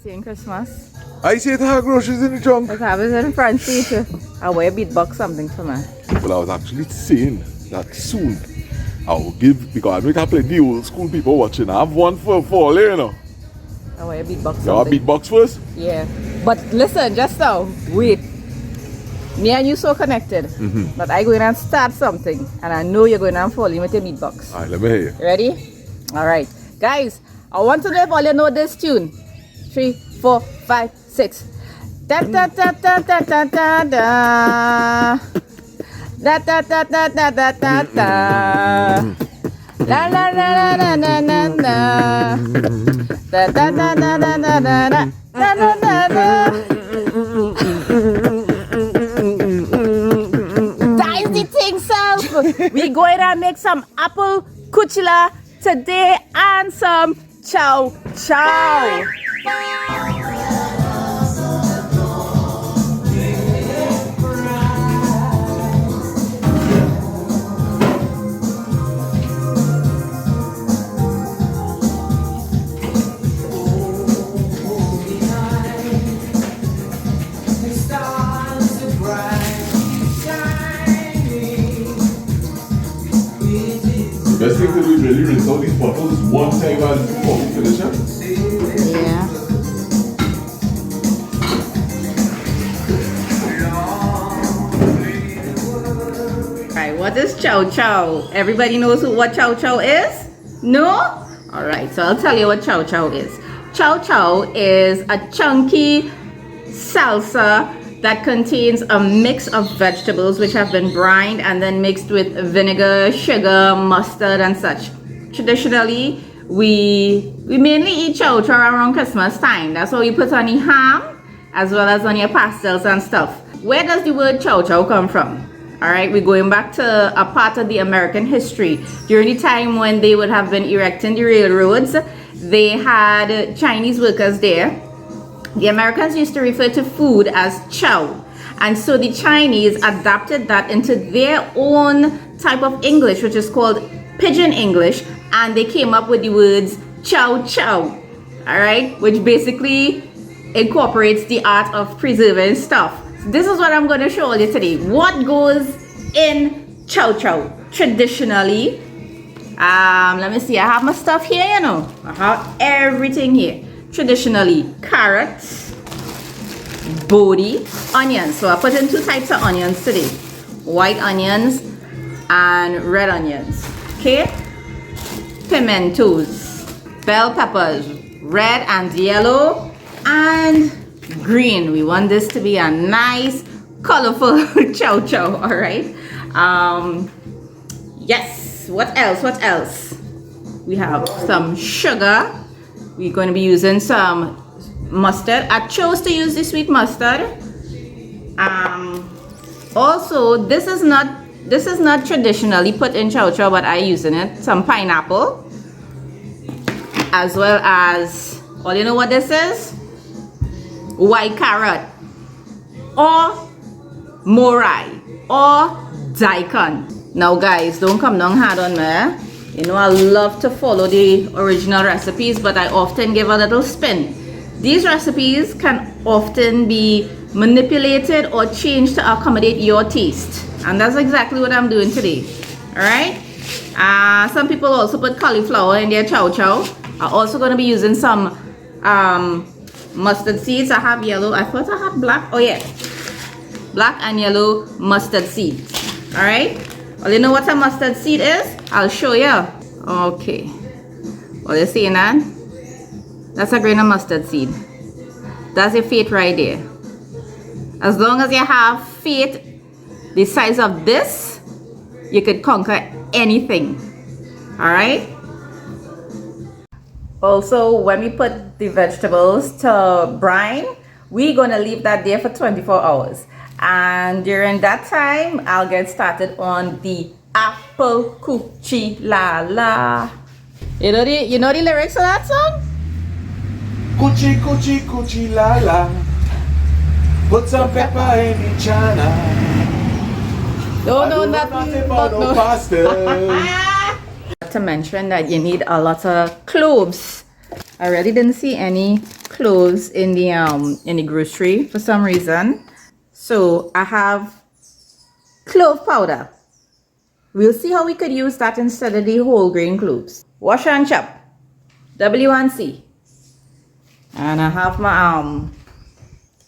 saying Christmas. I say to her groceries in the trunk. Let's have it in front seat. I'll wear a beatbox something for me. Well, I was actually saying that soon I'll give, because I know I plenty old school people watching. I have one for fall, you know. I'll wear a beatbox You want something. beatbox first? Yeah. But listen, just now, wait. Me and you so connected. But I going to start something. And I know you're going to fall in with a beatbox. Alright, let me hear you. Ready? Alright. Guys, I want to know if all you know this tune. 3, 4, 5, 6. Da da da da da da da da. Da da da da da da da da. La la la la la la la. Da da da da da da da da. Da da da da. That is the thing, self. We going to make some apple kuchila today and some chow chow. The best thing to do is really rinse out these bottles one time before we finish it. Yeah. Alright, what is chow chow? Everybody knows what chow chow is? No? Alright, so I'll tell you what chow chow is. Chow chow is a chunky salsa that contains a mix of vegetables which have been brined and then mixed with vinegar, sugar, mustard and such. Traditionally, we mainly eat chow chow around Christmas time. That's how you put on your ham as well as on your pastels and stuff. Where does the word chow chow come from? Alright, we're going back to a part of the American history. During the time when they would have been erecting the railroads, they had Chinese workers there. The Americans used to refer to food as chow, and so the Chinese adapted that into their own type of English, which is called Pidgin English, and they came up with the words chow chow, all right, which basically incorporates the art of preserving stuff. So this is what I'm going to show you today. What goes in chow chow traditionally? Let me see, I have my stuff here, you know. I have everything here. Traditionally, carrots, bodi, onions. So I put in 2 types of onions today. White onions and red onions. Okay? Pimentos, bell peppers, red and yellow and green. We want this to be a nice, colorful chow chow, alright? Yes, what else? What else? We have some sugar. We're going to be using some mustard. I chose to use the sweet mustard. Also, this is not traditionally put in chow chow, but I using it. Some pineapple, as well as, well, you know what this is? White carrot, or morai, or daikon. Now, guys, don't come down hard on me. You know, I love to follow the original recipes, but I often give a little spin. These recipes can often be manipulated or changed to accommodate your taste. And that's exactly what I'm doing today. Alright? Some people also put cauliflower in their chow chow. I'm also going to be using some mustard seeds. I have yellow. I thought I had black. Oh, yeah. Black and yellow mustard seeds. Alright? Well, you know what a mustard seed is? I'll show you. Okay. What you seeing that? That's a grain of mustard seed. That's your faith right there. As long as you have faith the size of this, you could conquer anything. Alright? Also, when we put the vegetables to brine, we're going to leave that there for 24 hours. And during that time, I'll get started on the apple kuchila la. You know the lyrics of that song? Kuchi, kuchi, kuchi, la la. Put some pepper in the chana. No, nothing about no pasta. To mention that you need a lot of cloves. I really didn't see any cloves in the grocery for some reason. So I have clove powder. We'll see how we could use that instead of the whole grain cloves. Wash and chop. W1C. And I have my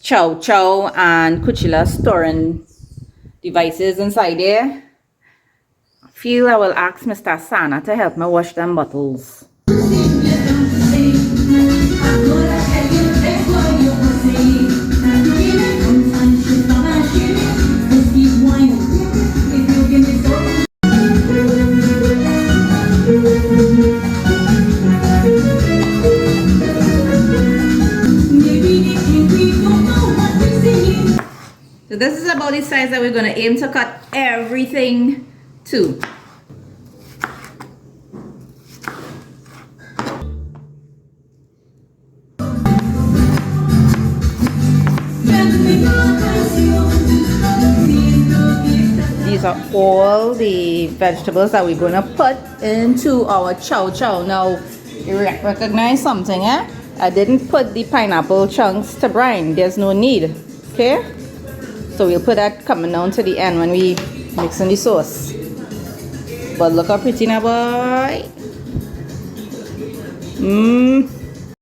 chow and kuchila storing devices inside there. I feel I will ask Mr. Sana to help me wash them bottles. So this is about the size that we're going to aim to cut everything to. These are all the vegetables that we're going to put into our chow. Now, you recognize something, eh? I didn't put the pineapple chunks to brine. There's no need, okay? So we'll put that coming down to the end when we mix in the sauce. But look how pretty now, boy.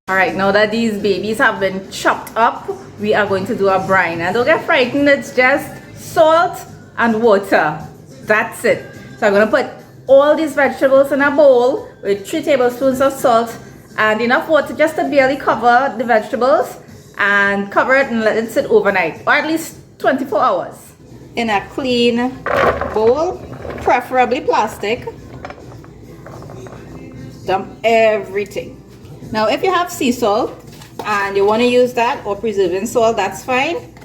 Alright, now that these babies have been chopped up, we are going to do a brine. And don't get frightened, it's just salt and water. That's it. So I'm going to put all these vegetables in a bowl with 3 tablespoons of salt and enough water just to barely cover the vegetables, and cover it and let it sit overnight, or at least 24 hours. In a clean bowl, preferably plastic, dump everything. Now if you have sea salt and you want to use that, or preserving salt, that's fine.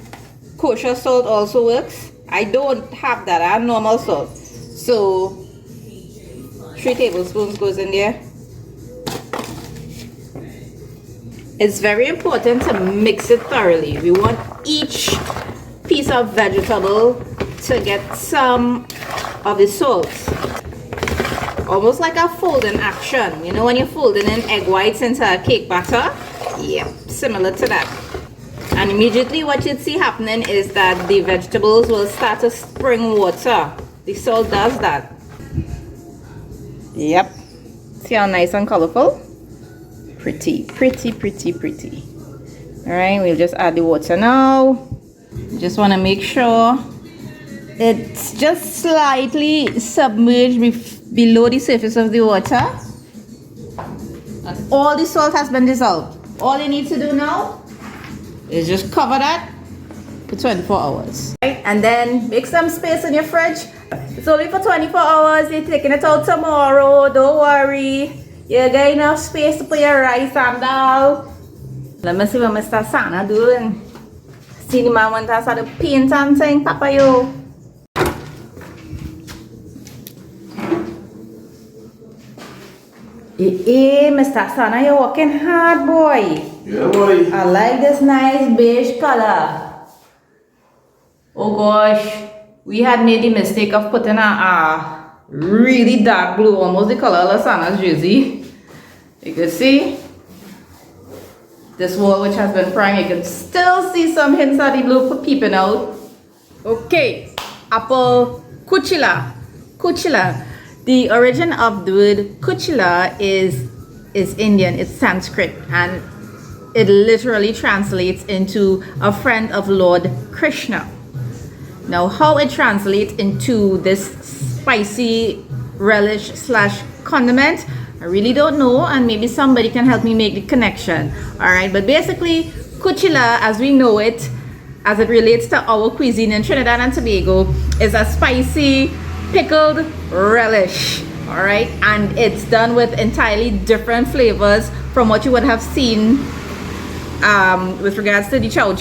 Kosher salt also works. I don't have that, I have normal salt. So 3 tablespoons goes in there. It's very important to mix it thoroughly. We want each piece of vegetable to get some of the salt. Almost like a folding action. You know when you're folding in egg whites into a cake batter? Yep, similar to that. And immediately what you'd see happening is that the vegetables will start to spring water. The salt does that. Yep. See how nice and colorful? Pretty. Alright, we'll just add the water now. Just want to make sure it's just slightly submerged below the surface of the water. And all the salt has been dissolved. All you need to do now is just cover that for 24 hours. Right? And then make some space in your fridge. It's only for 24 hours. You're taking it out tomorrow. Don't worry. You got enough space to put your rice and dal. Let me see what Mr. Sana doing. See the man want us at the paint and thing, Papa yo. Hey, Mr. Sana, you're working hard, boy. Yeah, boy. I like this nice beige color. Oh gosh, we had made the mistake of putting a really dark blue, almost the color of Sana's jersey. You can see this wall which has been primed. You can still see some hints of the blue peeping out. Okay, apple kuchila. The origin of the word kuchila is Indian. It's Sanskrit, and it literally translates into a friend of Lord Krishna. Now, how it translates into this spicy relish / condiment, I really don't know, and maybe somebody can help me make the connection. Alright, but basically kuchila as we know it, as it relates to our cuisine in Trinidad and Tobago, is a spicy pickled relish. Alright, and it's done with entirely different flavors from what you would have seen with regards to the chow.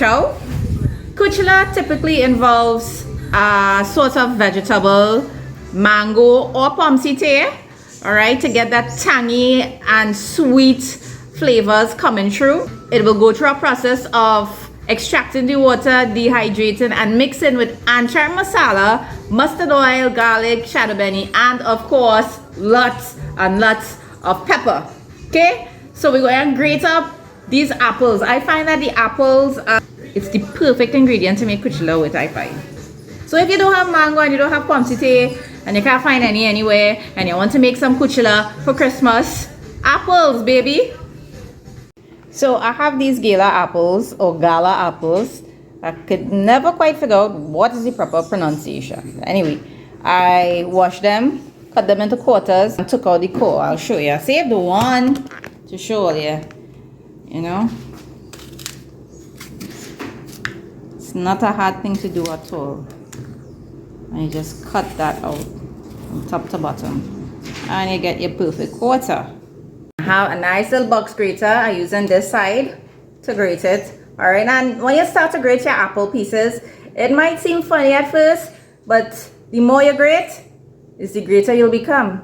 Kuchila typically involves a sort of vegetable, mango or pomsite, alright, to get that tangy and sweet flavors coming through. It will go through a process of extracting the water, dehydrating, and mixing with anchar masala, mustard oil, garlic, shadow benny, and of course lots and lots of pepper. Okay, so we're going to grate up these apples. I find that the apples it's the perfect ingredient to make kuchila with, I find. So if you don't have mango and you don't have pomsite and you can't find any anywhere and you want to make some kuchila for Christmas, apples, baby. So I have these gala apples or gala apples. I could never quite figure out what is the proper pronunciation. Anyway, I washed them, cut them into quarters, and took out the core. I'll show you. I saved the one to show you. You know, it's not a hard thing to do at all. And you just cut that out from top to bottom, and you get your perfect quarter. I have a nice little box grater. I'm using this side to grate it. All right, and when you start to grate your apple pieces, it might seem funny at first, but the more you grate, is the greater you'll become.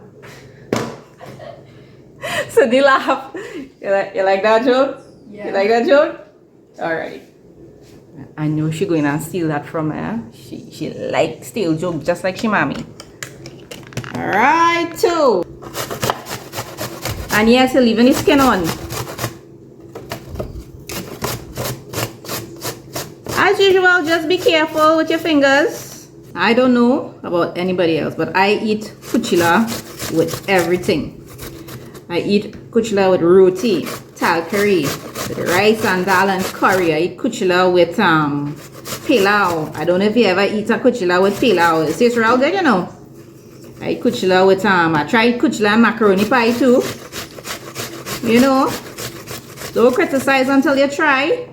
So they laugh. You like that joke? Yeah. You like that joke? All right. I know she's going to steal that from her. She likes steal joke just like she mommy. All right, two. And yes, you're leaving the skin on. As usual, just be careful with your fingers. I don't know about anybody else, but I eat kuchila with everything. I eat kuchila with roti, tal curry, with rice and dal and curry. I eat kuchila with pilau. I don't know if you ever eat a kuchila with pilau. It tastes real good, you know. I eat kuchila with I tried kuchila and macaroni pie too. You know, don't criticize until you try.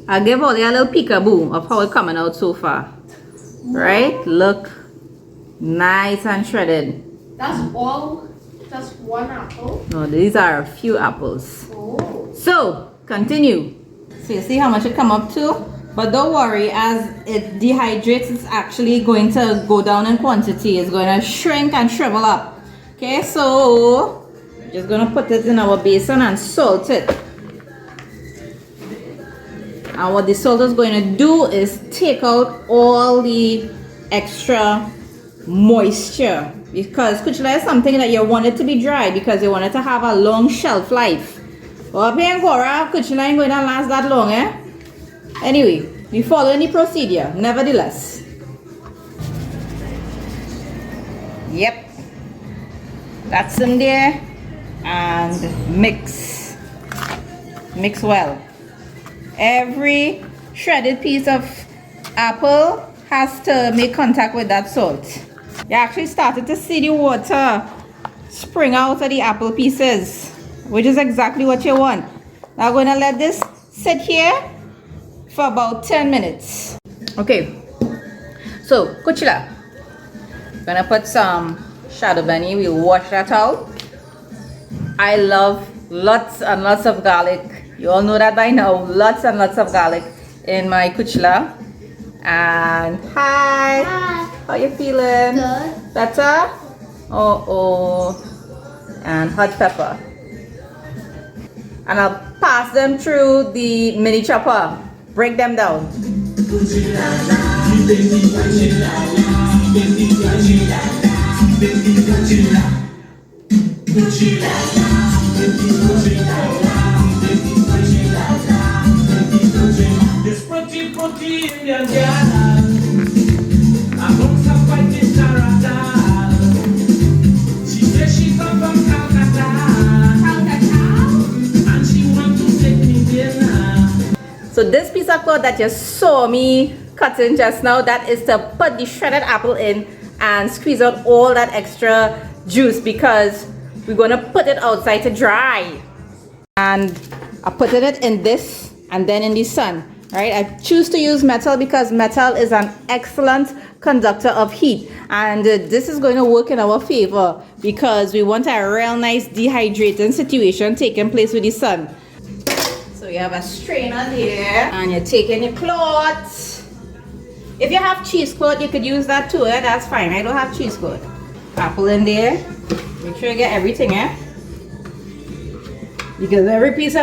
I'll give all you a little peekaboo of how it's coming out so far. Right? Look, nice and shredded. That's all. Just one apple? No, these are a few apples. Oh. So, continue. So you see how much it come up to? But don't worry, as it dehydrates, it's actually going to go down in quantity. It's going to shrink and shrivel up. Okay, so just going to put it in our basin and salt it. And what the salt is going to do is take out all the extra moisture, because kuchila is something that you want it to be dry because you want it to have a long shelf life. Well, kuchila ain't going to last that long, eh? Anyway, we follow any procedure, nevertheless. Yep, that's in there, and mix well. Every shredded piece of apple has to make contact with that salt. You actually started to see the water spring out of the apple pieces, which is exactly what you want. Now I'm going to let this sit here for about 10 minutes. Okay, so kuchila. Gonna put some shadow bunny. We'll wash that out. I love lots and lots of garlic. You all know that by now. Lots and lots of garlic in my kuchila. And hi. Hi. How you feeling? Good. Better? Oh. And hot pepper. And I'll pass them through the mini chopper. Break them down. So this piece of cloth that you saw me cutting just now, that is to put the shredded apple in and squeeze out all that extra juice, because we're going to put it outside to dry. And I put it in this and then in the sun. Right? I choose to use metal because metal is an excellent conductor of heat, and this is going to work in our favor because we want a real nice dehydrating situation taking place with the sun. So you have a strainer there, and you're taking your cloth. If you have cheesecloth, you could use that too. That's fine. I don't have cheesecloth. Apple in there. Make sure you get everything, because every piece of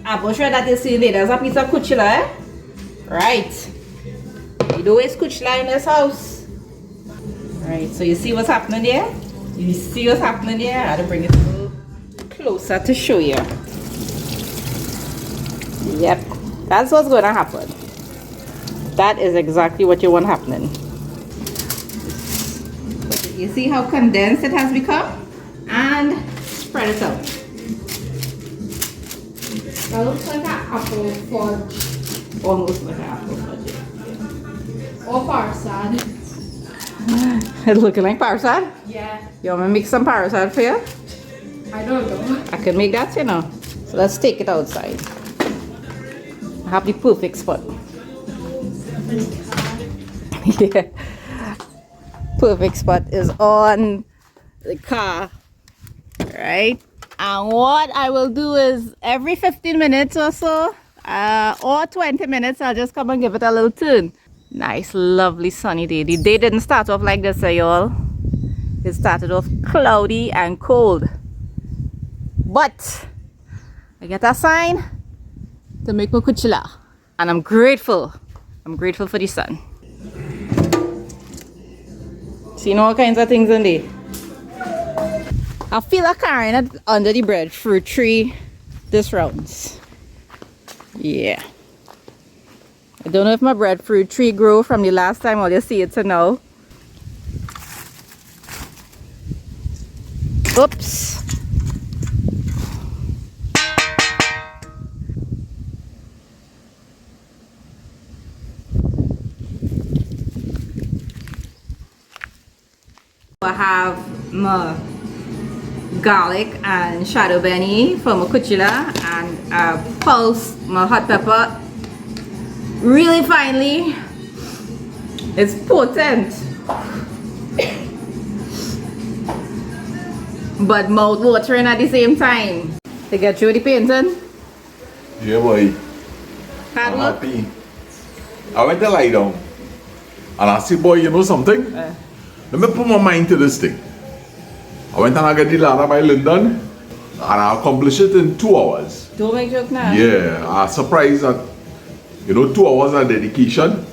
apple shred that you see there, there's a piece of kuchila, Right. You don't waste kuchila in this house. Right, so you see what's happening there? You see what's happening there? I had to bring it a little closer to show you. Yep, that's what's going to happen. That is exactly what you want happening. You see how condensed it has become? And spread it out. That looks like an apple fudge. Almost like an apple fudge. Or parsley. It's looking like parasol. Yeah. You want me to make some parasol for you? I don't know. I can make that, you know. So let's take it outside. I have the perfect spot. Yeah. Perfect spot is on the car. Right? And what I will do is every 15 minutes or so, or 20 minutes, I'll just come and give it a little turn. Nice, lovely sunny day. The day didn't start off like this, y'all. It started off cloudy and cold. But I get a sign to make my kuchila. And I'm grateful. I'm grateful for the sun. Seeing all kinds of things in there. I feel like carrying it under the breadfruit tree this rounds. Yeah. I don't know if my breadfruit tree grew from the last time or you see it to now. Oops. I have my garlic and shadow benny for my kuchila, and pulse my hot pepper really finely. It's potent but mouth watering at the same time. To get through the painting. Yeah, boy. Hard I'm work. happy. I went to lie down. And I said, boy, you know something? Let me put my mind to this thing. I went and I got the ladder by London. And I accomplished it in 2 hours. Don't make joke now. Yeah, I was surprised that, 2 hours of dedication.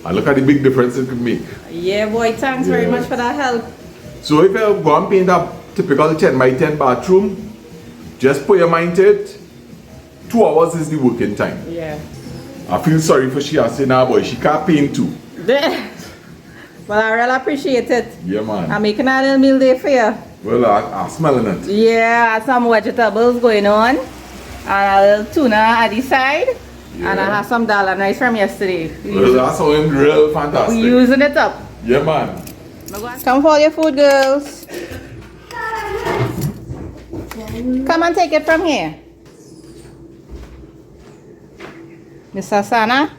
And look at the big difference it could make. Yeah, boy, thanks very Yeah. much for that help. So if you go and paint a typical 10 by 10 bathroom, just put your mind to it. 2 hours is the working time. Yeah. I feel sorry for she. I say, nah boy, she can't paint too. Well, I really appreciate it. Yeah man. I'm making a little meal day for you. Well, I'm smelling it. Yeah, some vegetables going on. And a little tuna at the side. Yeah. And I have some dal and rice from yesterday. Well, that's sounding real fantastic. We're using it up. Yeah man. Come for your food, girls. Come and take it from here. Mr. Sana,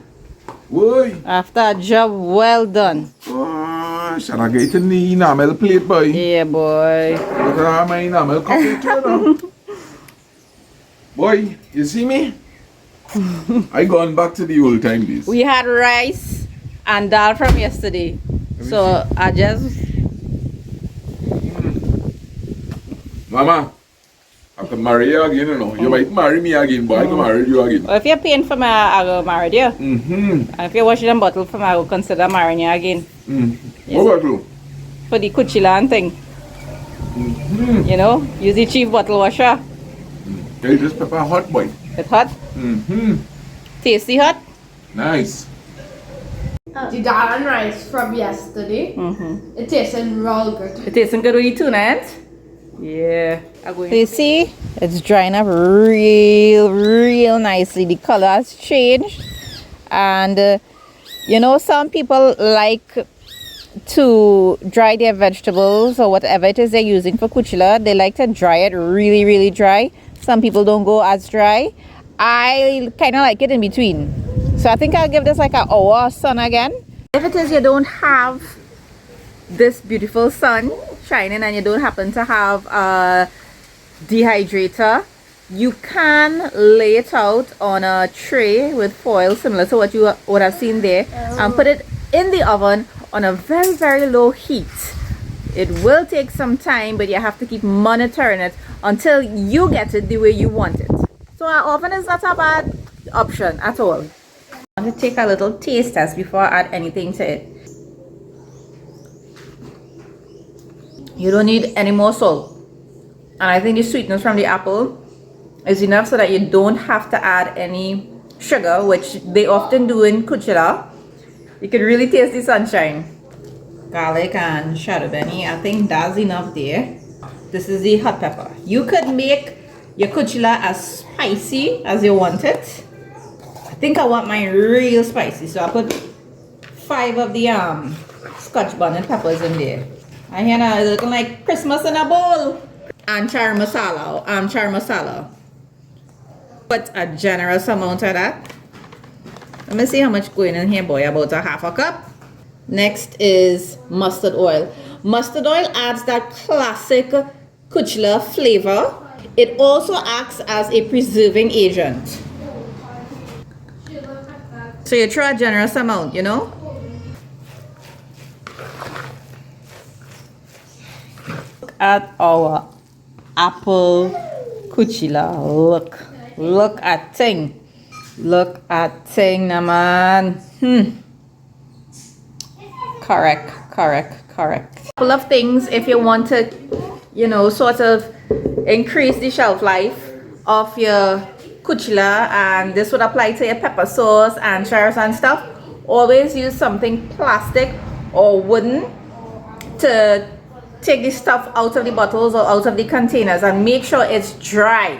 Boy. after a job well done. Oh, shall I get in the enamel plate boy? Yeah, boy. Look at my enamel cupcake too now. Boy, you see me? I gone back to the old time days. We had rice and dal from yesterday. So I just... Mama, I can marry you again, You might marry me again, but I can marry you again. Well, if you're paying for me, I will marry you. Mm-hmm. And if you're washing them bottle for me, I will consider marrying you again. What about you? For the kuchila and thing. You know, use the chief bottle washer. Okay, just pepper hot boy. It's hot. Mm-hmm. Tasty hot. Nice. The dal and rice from yesterday. It tasted real good. It tastes good with the tuna, eh? Yeah. You see, it's drying up real nicely. The color has changed. And, some people like to dry their vegetables or whatever it is they're using for kuchila. They like to dry it really dry. Some people don't go as dry. I kind of like it in between. So I think I'll give this like an hour sun again. If it is you don't have this beautiful sun shining and you don't happen to have a dehydrator, you can lay it out on a tray with foil similar to what you would have seen there and put it in the oven on a very low heat. It will take some time, but you have to keep monitoring it until you get it the way you want it. So our oven is not a bad option at all. I'm going to take a little taste test before I add anything to it. You don't need any more salt. And I think the sweetness from the apple is enough so that you don't have to add any sugar, which they often do in kuchila. You can really taste the sunshine. Garlic and shadow benny. I think that's enough there. This is the hot pepper. You could make your kuchila as spicy as you want it. I think I want mine real spicy, so I put 5 of the scotch bonnet peppers in there. And here now it's looking like Christmas in a bowl. And char masala. Put a generous amount of that. Let me see how much going in here, boy. About a half a cup. Next is mustard oil. Mustard oil adds that classic kuchila flavor. It also acts as a preserving agent. So you throw a generous amount, you know? Look at our apple kuchila. Look at thing. Look at thing, naman. Correct. Couple of things if you want to, you know, sort of increase the shelf life of your kuchila, and this would apply to your pepper sauce and chars and stuff. Always use something plastic or wooden to take the stuff out of the bottles or out of the containers, and make sure it's dry.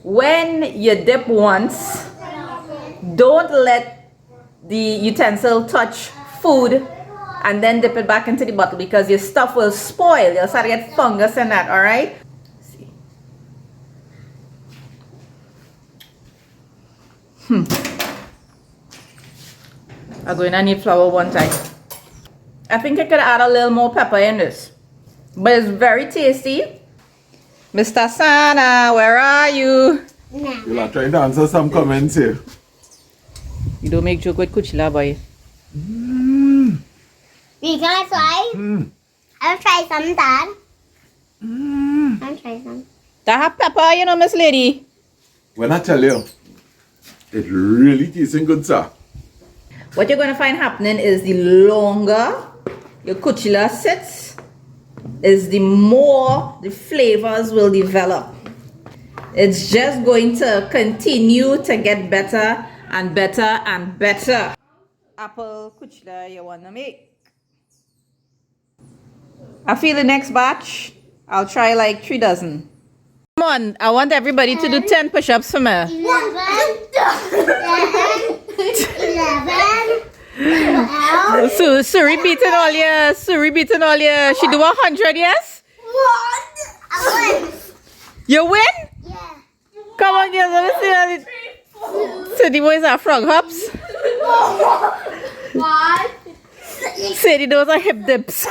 When you dip once, don't let the utensil touch food and then dip it back into the bottle, because your stuff will spoil. You'll start to get fungus in that, alright? I'm going to need flour one time. I think I could add a little more pepper in this, but it's very tasty. Mr. Sana, where are you? You're not trying to answer some comments here. You don't make joke with kuchila, boy. You gonna try? I'll try some, Dad. I'll try some. That have pepper, you know, Miss Lady. When I tell you, it really tasting good, sir. What you're going to find happening is the longer your kuchila sits, is the more the flavors will develop. It's just going to continue to get better and better and better. Apple kuchila you want to make. I feel the next batch, I'll try like 3 dozen. Come on, I want everybody to do 10 push-ups for me. 11, 12. Suri beating all year. She do 100, yes? What? You win? Yeah. Come on, girls, let me see. So the boys are frog hops. What? Sadie, those are hip dips.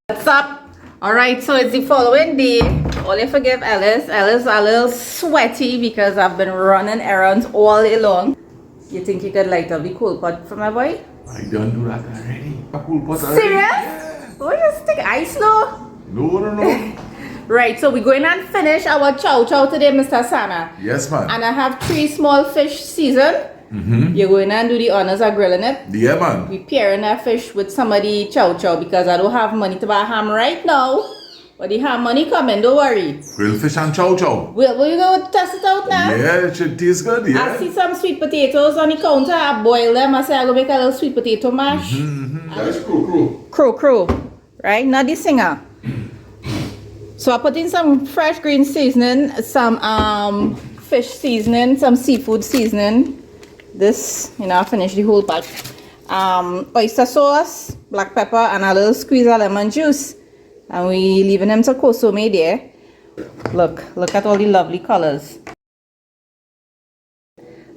What's up? Alright, so it's the following day. Only forgive Alice. Alice is a little sweaty because I've been running errands all day long. You think you could light up the cool pot for my boy? I done do that already. A cool pot already. Serious? Yeah. Oh, you stick ice low? No. Right, so we're going and finish our chow chow today, Mr. Sana. Yes, man. And I have 3 small fish seasoned. You're going and do the honors of grilling it. Yeah, man. We're pairing that fish with some of the chow chow because I don't have money to buy ham right now. But the ham money coming, don't worry. Grilled fish and chow chow. Will you go test it out now? Yeah, it should taste good, yeah. I see some sweet potatoes on the counter. I boil them. I say I go make a little sweet potato mash. That's cool. Crow. Right? Not the singer. So I put in some fresh green seasoning, some fish seasoning, some seafood seasoning. This, I finished the whole pack. Oyster sauce, black pepper, and a little squeeze of lemon juice. And we leaving them to consume there. Look at all the lovely colors.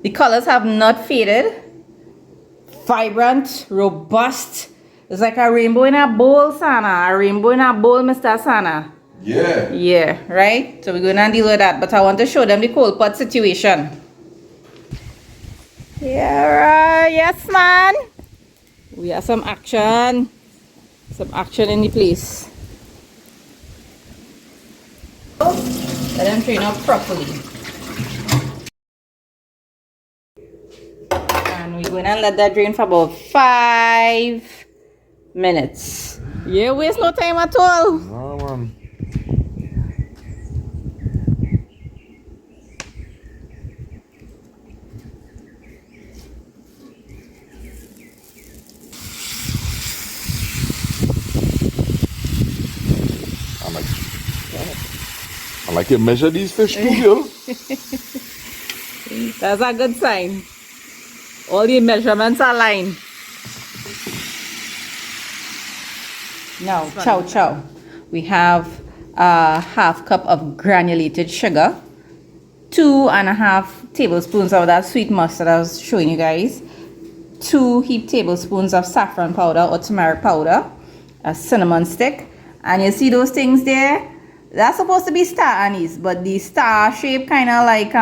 The colors have not faded. Vibrant, robust. It's like a rainbow in a bowl, Sana. A rainbow in a bowl, Mr. Sana. Yeah. Yeah, right? So we're going to deal with that. But I want to show them the cold pot situation. Yeah, right. Yes, man. We have some action. Some action in the place. Let them train up properly. And we're going to let that drain for about 5 minutes. Yeah, waste no time at all. No, man. I like you measure these fish too, girl. That's a good sign. All the measurements are aligned. Now, chow chow. We have a half cup of granulated sugar, 2.5 tablespoons of that sweet mustard I was showing you guys, 2 heaped tablespoons of saffron powder or turmeric powder, a cinnamon stick, and you see those things there? That's supposed to be star anise, but the star shape kind of like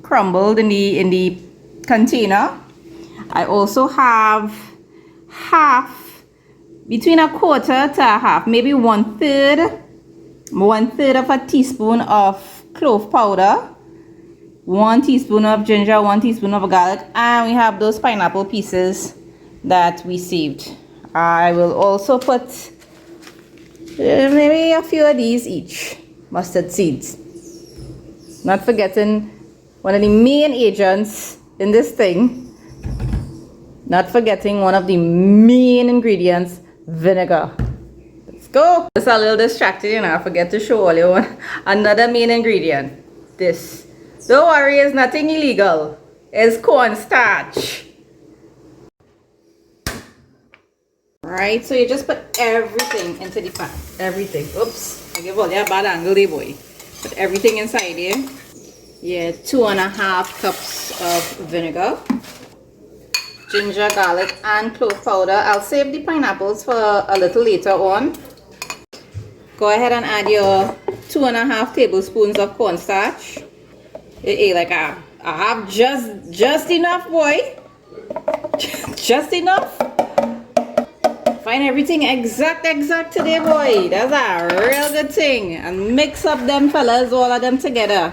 crumbled in the container. I also have between a quarter to a half, maybe 1/3 of a teaspoon of clove powder, 1 teaspoon of ginger, 1 teaspoon of garlic, and we have those pineapple pieces that we saved. I will also put maybe a few of these each, mustard seeds. Not forgetting one of the main agents in this thing, not forgetting one of the main ingredients, vinegar. Let's go. Just a little distracted, you know, I forget to show all you another main ingredient. This. Don't worry, it's nothing illegal. It's cornstarch. Right, so you just put everything into the pan. Everything. Oops, I give all you a bad angle there, boy. Put everything inside here. Yeah, 2.5 cups of vinegar, ginger, garlic, and clove powder. I'll save the pineapples for a little later on. Go ahead and add your 2.5 tablespoons of cornstarch. Like I have just enough, boy. Just enough. Find everything exact today, boy. That's a real good thing. And mix up them fellas, all of them together.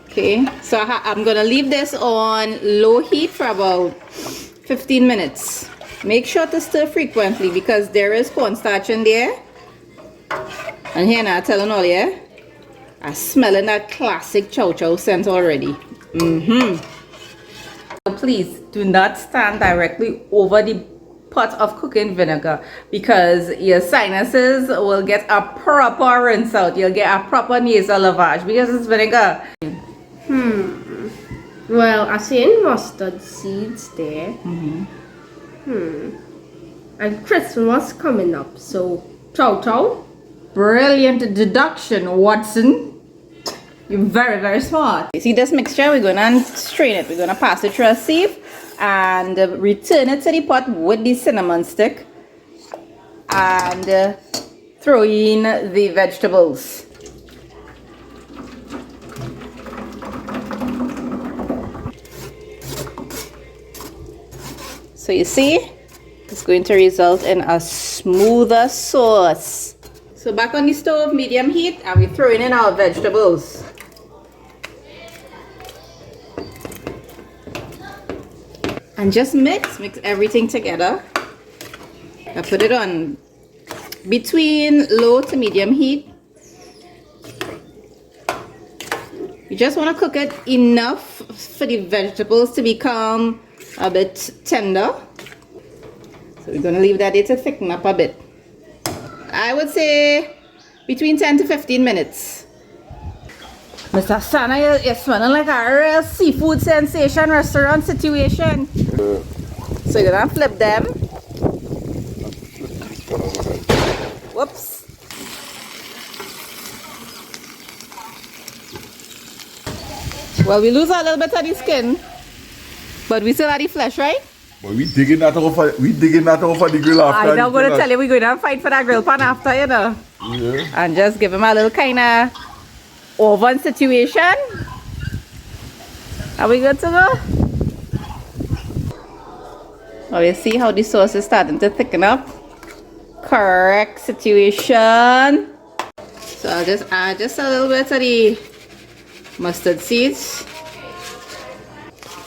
Okay, so I'm gonna leave this on low heat for about 15 minutes. Make sure to stir frequently because there is cornstarch in there. And here now, telling all you, I'm smelling that classic chow chow scent already. Please do not stand directly over the pot of cooking vinegar because your sinuses will get a proper rinse out. You'll get a proper nasal lavage because it's vinegar. Well, I see mustard seeds there. And Christmas coming up, so chow chow. Brilliant deduction, Watson. You're very, very smart. You see this mixture? We're going to strain it. We're going to pass it through a sieve and return it to the pot with the cinnamon stick and throw in the vegetables. So you see, it's going to result in a smoother sauce. So back on the stove, medium heat, and we're throwing in our vegetables. And just mix everything together. I put it on between low to medium heat. You just want to cook it enough for the vegetables to become a bit tender. So we're going to leave that there to thicken up a bit. I would say between 10 to 15 minutes. Mr. Sana, you're smelling like a real seafood sensation restaurant situation. So you're gonna flip them. Whoops. Well, we lose a little bit of the skin, but we still have the flesh, right? Well, we digging that off of the grill after. I'm not going to tell you we're going to fight for that grill pan after, you know. Yeah. And just give him a little kind of oven situation. Are we good to go? Oh, you see how the sauce is starting to thicken up? Correct situation. So I'll just add just a little bit of the mustard seeds.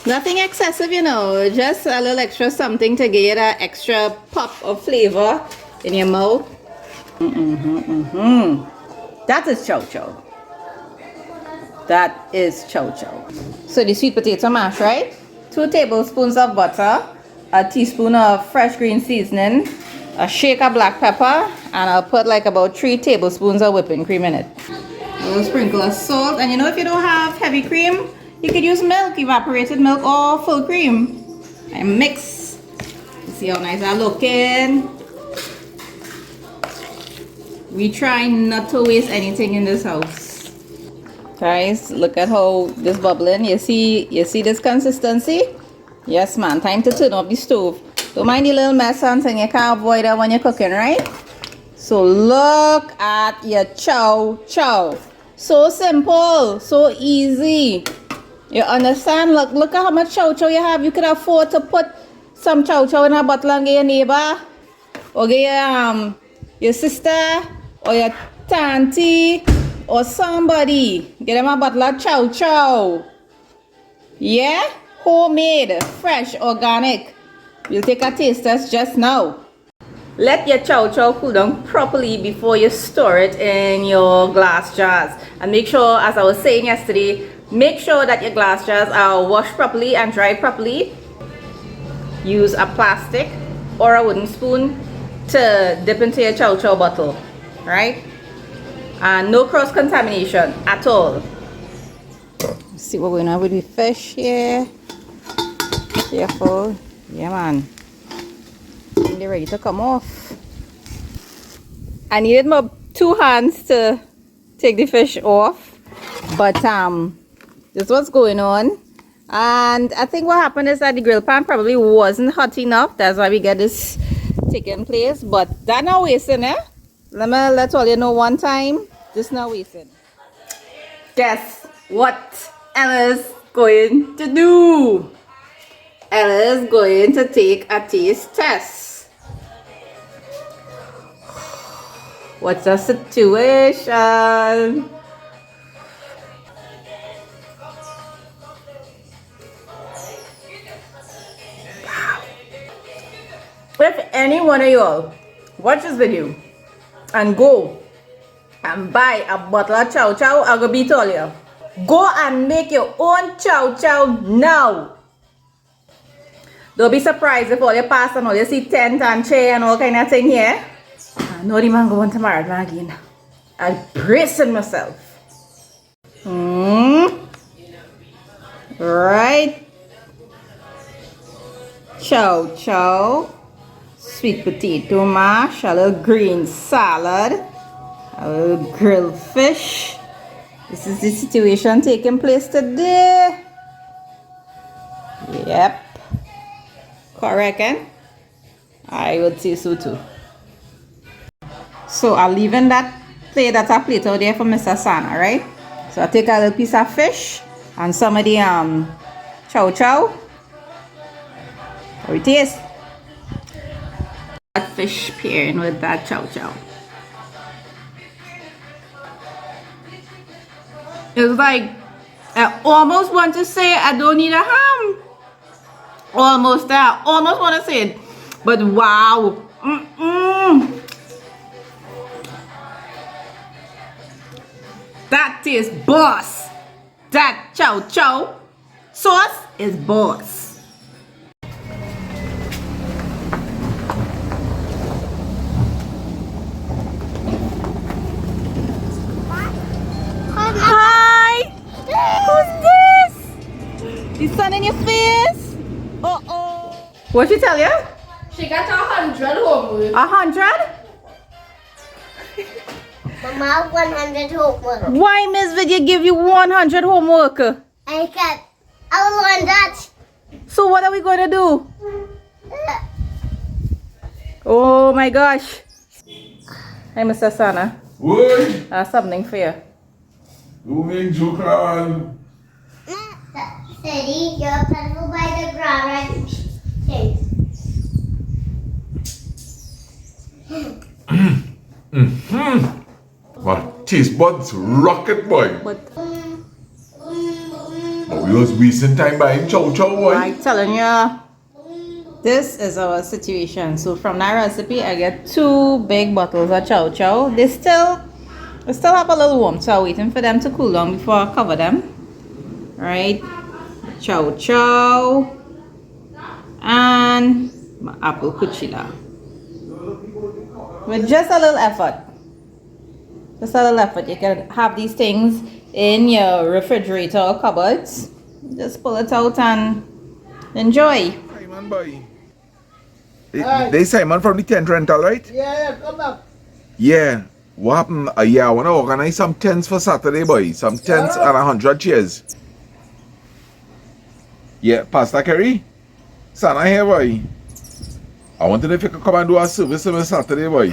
Nothing excessive, you know, just a little extra something to give you that extra pop of flavor in your mouth. That is chow chow. That is chow chow. So the sweet potato mash, right? 2 tablespoons of butter, a teaspoon of fresh green seasoning, a shake of black pepper, and I'll put like about 3 tablespoons of whipping cream in it. A little sprinkle of salt, and you know, if you don't have heavy cream, you could use milk, evaporated milk, or full cream. And mix. You see how nice that looking? We try not to waste anything in this house. Guys, look at how this bubbling. You see this consistency? Yes, man. Time to turn off the stove. Don't mind the little mess and thing. You can't avoid that when you're cooking, right? So look at your chow chow. So simple, so easy. You understand? Look at how much chow chow you have. You could afford to put some chow chow in a bottle and get your neighbor, or get your sister, or your auntie, or somebody. Get them a bottle of chow chow. Yeah? Homemade, fresh, organic. You'll take a taste test just now. Let your chow chow cool down properly before you store it in your glass jars. And make sure, as I was saying yesterday, make sure that your glass jars are washed properly and dried properly. Use a plastic or a wooden spoon to dip into your chow chow bottle, right? And no cross contamination at all. Let's see what we're going on with the fish here. Careful. Yeah, man. They're ready to come off. I needed my 2 hands to take the fish off, but this is what's going on. And I think what happened is that the grill pan probably wasn't hot enough. That's why we get this taking place. But that not wasting, eh? Let all you know one time, this not wasting. Guess what Ella's going to do? Ella's going to take a taste test. What's the situation? If any one of y'all watch this video and go and buy a bottle of chow chow, I'm gonna beat all you. Go and make your own chow chow now. Don't be surprised if all you pass and all you see tent and chair and all kind of thing here. I know the man going to marry me again. I'm bracing myself. Right. Chow chow. Sweet potato mash. A little green salad. A little grilled fish. This is the situation taking place today. Yep. Correct, eh? I would say so too. So I'll leave in that plate out there for Mr. Sana, right? So I'll take a little piece of fish and some of the chow chow. How it is? That fish pairing with that chow chow. It's like I almost want to say I don't need a ham. Almost there. Almost want to say it. But wow. That is boss. That chow chow sauce is boss. Hi. Who's this? The sun in your face? Uh-oh. What she tell you? She got 100 homework. 100? Mama, 100 homework. Why Miss Vidya give you 100 homework? I will learn that. So what are we going to do? Oh my gosh. Hey Mr. Sana. Oi! I have something for you. You make joke around. Steady, you're pencil by the ground, right? Thanks. My taste buds rocket, boy. But But we was wasting time buying chow chow, boy. I'm telling you, this is our situation. So from that recipe, I get 2 big bottles of chow chow. They still have a little warm, so I'm waiting for them to cool down before I cover them. Right, chow chow and my apple kuchila. With just a little effort. Just a little effort. You can have these things in your refrigerator or cupboards. Just pull it out and enjoy. Simon, boy. They Simon from the tent rental, right? Yeah, come back. Yeah. What happened? Yeah, I want to organize some tents for Saturday, boy. Some tents and 100 chairs. Yeah, Pastor Kerry? Son, I here, boy. I wanted if you could come and do a service on Saturday, boy.